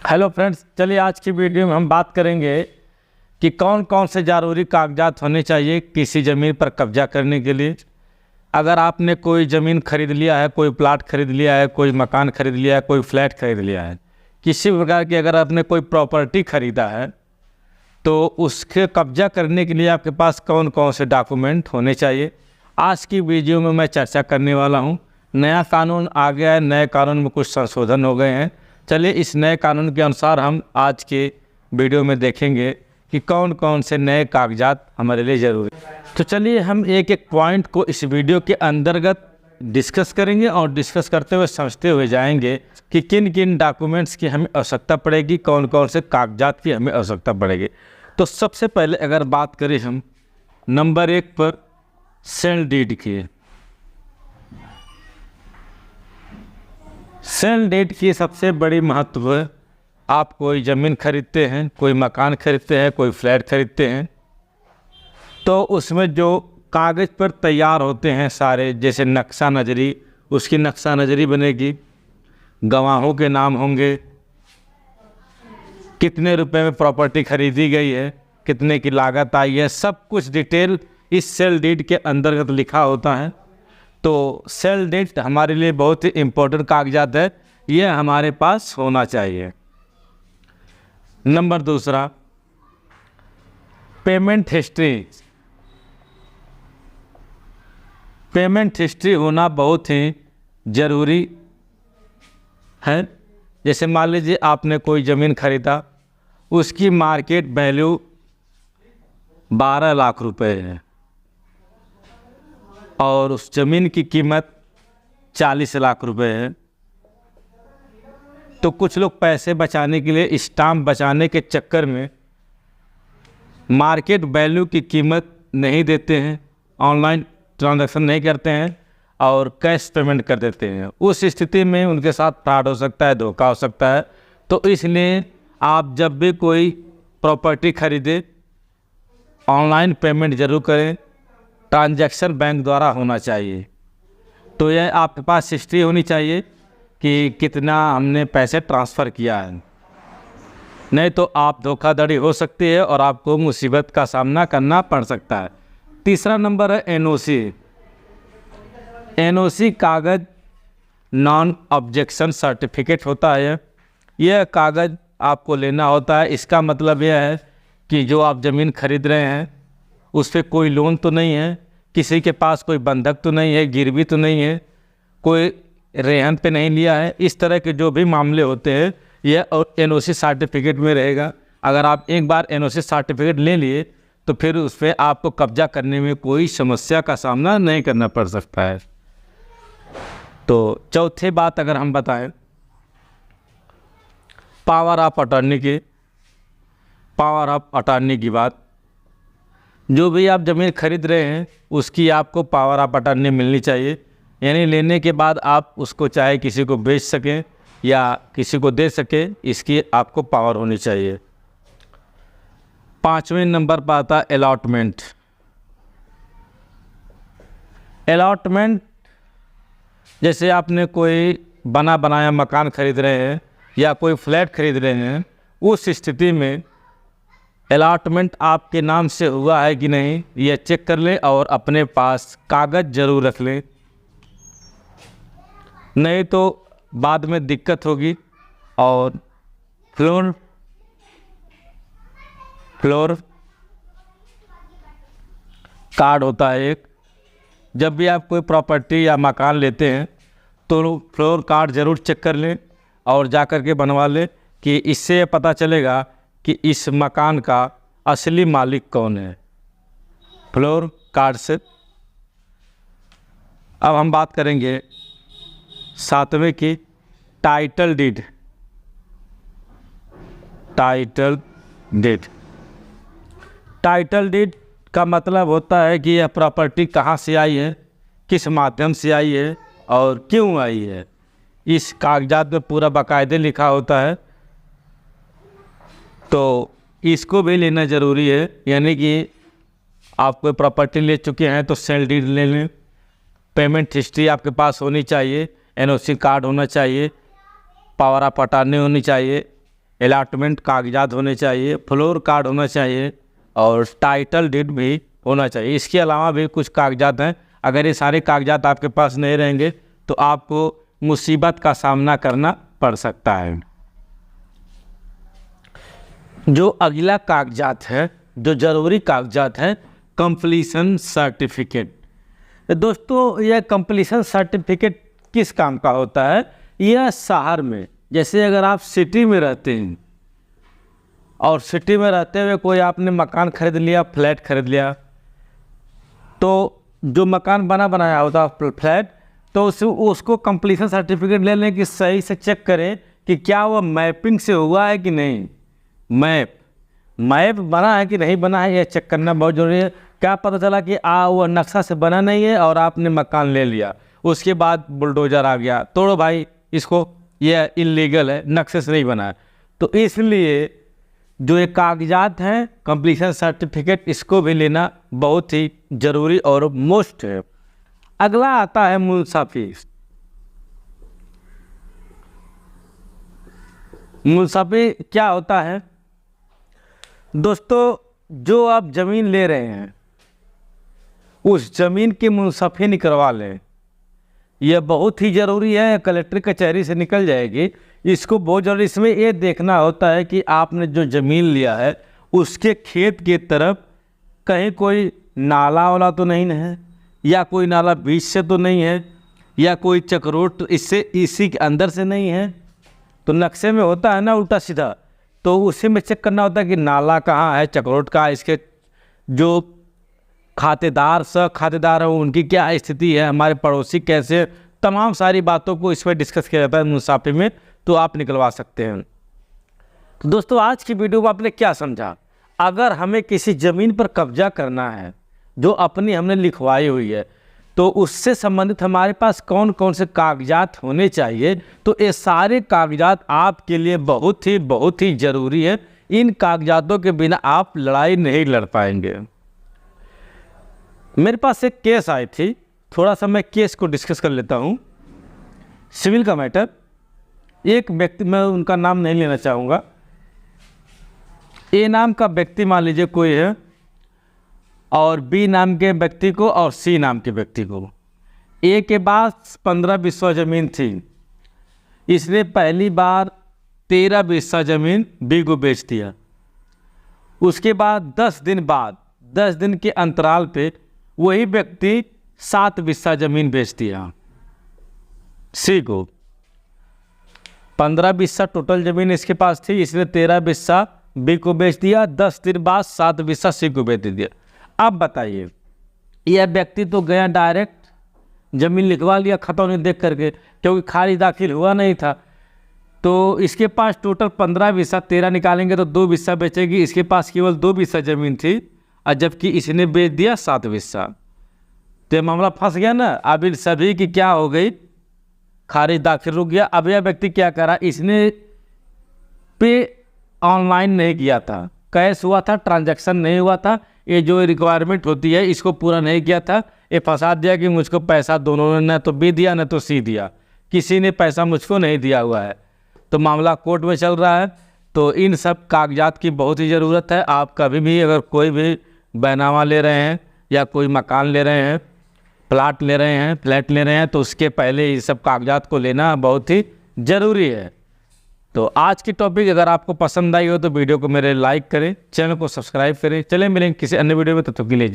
Hello friends, चलिए आज की वीडियो में हम बात करेंगे कि कौन कौन से ज़रूरी कागजात होने चाहिए किसी ज़मीन पर कब्जा करने के लिए। अगर आपने कोई ज़मीन खरीद लिया है, कोई प्लाट खरीद लिया है, कोई मकान खरीद लिया है, कोई फ्लैट खरीद लिया है, किसी प्रकार की अगर आपने कोई प्रॉपर्टी खरीदा है तो उसके कब्जा करने के लिए आपके पास कौन कौन से डॉक्यूमेंट होने चाहिए, आज की वीडियो में मैं चर्चा करने वाला हूँ। नया कानून आ गया है, नए कानून में कुछ संशोधन हो गए हैं। चलिए इस नए कानून के अनुसार हम आज के वीडियो में देखेंगे कि कौन कौन से नए कागजात हमारे लिए ज़रूरी। तो चलिए हम एक एक पॉइंट को इस वीडियो के अंतर्गत डिस्कस करेंगे और डिस्कस करते हुए समझते हुए जाएंगे कि किन किन डॉक्यूमेंट्स की हमें आवश्यकता पड़ेगी, कौन कौन से कागजात की हमें आवश्यकता पड़ेगी। तो सबसे पहले अगर बात करें हम नंबर 1 पर सेल डीड की। सेल डीड की सबसे बड़ी महत्व है, आप कोई ज़मीन खरीदते हैं, कोई मकान खरीदते हैं, कोई फ्लैट खरीदते हैं, तो उसमें जो कागज़ पर तैयार होते हैं सारे, जैसे नक्शा नज़री, उसकी नक्शा नज़री बनेगी, गवाहों के नाम होंगे, कितने रुपए में प्रॉपर्टी खरीदी गई है, कितने की लागत आई है, सब कुछ डिटेल इस सेल डीड के अंतर्गत लिखा होता है। तो सेल डीड हमारे लिए बहुत ही इम्पोर्टेंट कागजात है, ये हमारे पास होना चाहिए। Number 2 payment history. Payment history होना बहुत ही ज़रूरी है। जैसे मान लीजिए आपने कोई ज़मीन खरीदा, उसकी मार्केट वैल्यू 12 लाख रुपए है और उस ज़मीन की कीमत 40 लाख रुपए है। तो कुछ लोग पैसे बचाने के लिए, स्टाम्प बचाने के चक्कर में मार्केट वैल्यू की कीमत नहीं देते हैं, ऑनलाइन ट्रांजैक्शन नहीं करते हैं और कैश पेमेंट कर देते हैं। उस स्थिति में उनके साथ फ्रॉड हो सकता है, धोखा हो सकता है। तो इसलिए आप जब भी कोई प्रॉपर्टी खरीदें, ऑनलाइन पेमेंट ज़रूर करें, ट्रांजैक्शन बैंक द्वारा होना चाहिए। तो यह आपके पास हिस्ट्री होनी चाहिए कि कितना हमने पैसे ट्रांसफ़र किया है, नहीं तो आप धोखाधड़ी हो सकती है और आपको मुसीबत का सामना करना पड़ सकता है। 3 नंबर है एनओसी। एनओसी कागज़ नॉन ऑब्जेक्शन सर्टिफिकेट होता है। यह कागज़ आपको लेना होता है। इसका मतलब यह है कि जो आप ज़मीन खरीद रहे हैं उस पर कोई लोन तो नहीं है, किसी के पास कोई बंधक तो नहीं है, गिरवी तो नहीं है, कोई रेहन पे नहीं लिया है। इस तरह के जो भी मामले होते हैं यह एनओसी सर्टिफिकेट में रहेगा। अगर आप एक बार एनओसी सर्टिफिकेट ले लिए तो फिर उस पर आपको कब्जा करने में कोई समस्या का सामना नहीं करना पड़ सकता है। तो चौथी बात अगर हम बताएं, पावर ऑफ अटॉर्नी की। पावर ऑफ अटॉर्नी की बात, जो भी आप ज़मीन खरीद रहे हैं उसकी आपको पावर ऑफ अटॉर्नी मिलनी चाहिए। यानी लेने के बाद आप उसको चाहे किसी को बेच सकें या किसी को दे सकें, इसकी आपको पावर होनी चाहिए। 5वें नंबर पर आता है अलॉटमेंट। अलॉटमेंट, जैसे आपने कोई बना बनाया मकान खरीद रहे हैं या कोई फ्लैट खरीद रहे हैं, उस स्थिति में अलॉटमेंट आपके नाम से हुआ है कि नहीं यह चेक कर लें और अपने पास कागज़ ज़रूर रख लें, नहीं तो बाद में दिक्कत होगी। और फ्लोर कार्ड होता है एक, जब भी आप कोई प्रॉपर्टी या मकान लेते हैं तो फ्लोर कार्ड ज़रूर चेक कर लें और जा कर के बनवा लें कि इससे पता चलेगा कि इस मकान का असली मालिक कौन है, फ्लोर कार्ड से। अब हम बात करेंगे 7वें की, title deed. Title deed, title deed का मतलब होता है कि यह प्रॉपर्टी कहाँ से आई है, किस माध्यम से आई है और क्यों आई है। इस कागजात में पूरा बाकायदे लिखा होता है। तो इसको भी लेना ज़रूरी है। यानी कि आप कोई प्रॉपर्टी ले चुके हैं तो सेल डीड ले लें। पेमेंट हिस्ट्री आपके पास होनी चाहिए, एनओसी कार्ड होना चाहिए, पावर ऑफ अटॉर्नी होनी चाहिए, अलॉटमेंट कागजात होने चाहिए, फ्लोर कार्ड होना चाहिए और टाइटल डीड भी होना चाहिए। इसके अलावा भी कुछ कागजात हैं, अगर ये सारे कागजात आपके पास नहीं रहेंगे तो आपको मुसीबत का सामना करना पड़ सकता है। जो अगला कागजात है, जो ज़रूरी कागजात है, कंप्लीशन सर्टिफिकेट। दोस्तों यह कंप्लीशन सर्टिफिकेट किस काम का होता है? यह शहर में, जैसे अगर आप सिटी में रहते हैं और सिटी में रहते हुए कोई आपने मकान खरीद लिया, फ्लैट खरीद लिया, तो जो मकान बनाया होता है फ्लैट, तो उसको कंप्लीशन सर्टिफिकेट ले लें कि सही से चेक करें कि क्या वह मैपिंग से हुआ है कि नहीं। मैप बना है कि नहीं बना है, यह चेक करना बहुत ज़रूरी है। क्या पता चला कि वह नक्शा से बना नहीं है और आपने मकान ले लिया, उसके बाद बुलडोजर आ गया, तोड़ो भाई इसको, यह इलीगल है, नक्शे से नहीं बना है। तो इसलिए जो ये कागजात हैं कंप्लीशन सर्टिफिकेट, इसको भी लेना बहुत ही ज़रूरी और मोस्ट है। अगला आता है मुंसाफी। मुंसाफी क्या होता है? दोस्तों जो आप ज़मीन ले रहे हैं उस ज़मीन की मुंसाफी निकलवा लें, यह बहुत ही ज़रूरी है। कलेक्टर कचहरी से निकल जाएगी, इसको बहुत ज़रूरी। इसमें ये देखना होता है कि आपने जो ज़मीन लिया है उसके खेत की तरफ कहीं कोई नाला वाला तो नहीं है, या कोई नाला बीच से तो नहीं है, या कोई चक्रोट इसी के अंदर से नहीं है। तो नक्शे में होता है ना उल्टा सीधा, तो उसी में चेक करना होता है कि नाला कहाँ है, चक्रोट कहाँ है, इसके जो खातेदार है उनकी क्या स्थिति है, हमारे पड़ोसी कैसे, तमाम सारी बातों को इसमें डिस्कस किया जाता है मुंसाफी में, तो आप निकलवा सकते हैं। तो दोस्तों आज की वीडियो में आपने क्या समझा? अगर हमें किसी ज़मीन पर कब्जा करना है जो अपनी हमने लिखवाई हुई है, तो उससे संबंधित हमारे पास कौन कौन से कागजात होने चाहिए, तो ये सारे कागजात आपके लिए बहुत ही ज़रूरी है। इन कागजातों के बिना आप लड़ाई नहीं लड़ पाएंगे। मेरे पास एक केस आई थी, थोड़ा सा मैं केस को डिस्कस कर लेता हूँ। सिविल का मैटर, एक व्यक्ति, मैं उनका नाम नहीं लेना चाहूँगा, ए नाम का व्यक्ति मान लीजिए कोई है, और बी नाम के व्यक्ति को और सी नाम के व्यक्ति को। ए के पास 15 बिस्सा ज़मीन थी, इसने पहली बार 13 बिस्सा ज़मीन बी को बेच दिया। उसके बाद 10 दिन के अंतराल पे वही व्यक्ति 7 बिस्सा ज़मीन बेच दिया सी को। 15 बिस्सा टोटल ज़मीन इसके पास थी, इसने 13 बिस्सा बी को बेच दिया। 10 दिन बाद 7 बिस्सा सी को बेच दिया। अब बताइए, यह व्यक्ति तो गया डायरेक्ट ज़मीन लिखवा लिया खतौनी देख करके, क्योंकि खारिज दाखिल हुआ नहीं था। तो इसके पास टोटल 15 बिस्सा, 13 निकालेंगे तो 2 बिस्सा बेचेगी, इसके पास केवल 2 बिस्सा ज़मीन थी, और जबकि इसने बेच दिया 7 बिस्सा। तो ये मामला फंस गया ना। अब इन सभी की क्या हो गई, खारिज दाखिल रुक गया। अब यह व्यक्ति क्या करा, इसने पे ऑनलाइन नहीं किया था, कैश हुआ था, ट्रांजैक्शन नहीं हुआ था, ये जो रिक्वायरमेंट होती है इसको पूरा नहीं किया था। ये फंसा दिया कि मुझको पैसा दोनों ने न तो बी दिया न तो सी दिया, किसी ने पैसा मुझको नहीं दिया हुआ है। तो मामला कोर्ट में चल रहा है। तो इन सब कागजात की बहुत ही ज़रूरत है। आप कभी भी अगर कोई भी बैनामा ले रहे हैं या कोई मकान ले रहे हैं, प्लाट ले रहे हैं, फ्लैट ले रहे हैं, तो उसके पहले ये सब कागजात को लेना बहुत ही ज़रूरी है। तो आज की टॉपिक अगर आपको पसंद आई हो तो वीडियो को मेरे लाइक करें, चैनल को सब्सक्राइब करें। चले मिलेंगे किसी अन्य वीडियो में, तब तक के लिए।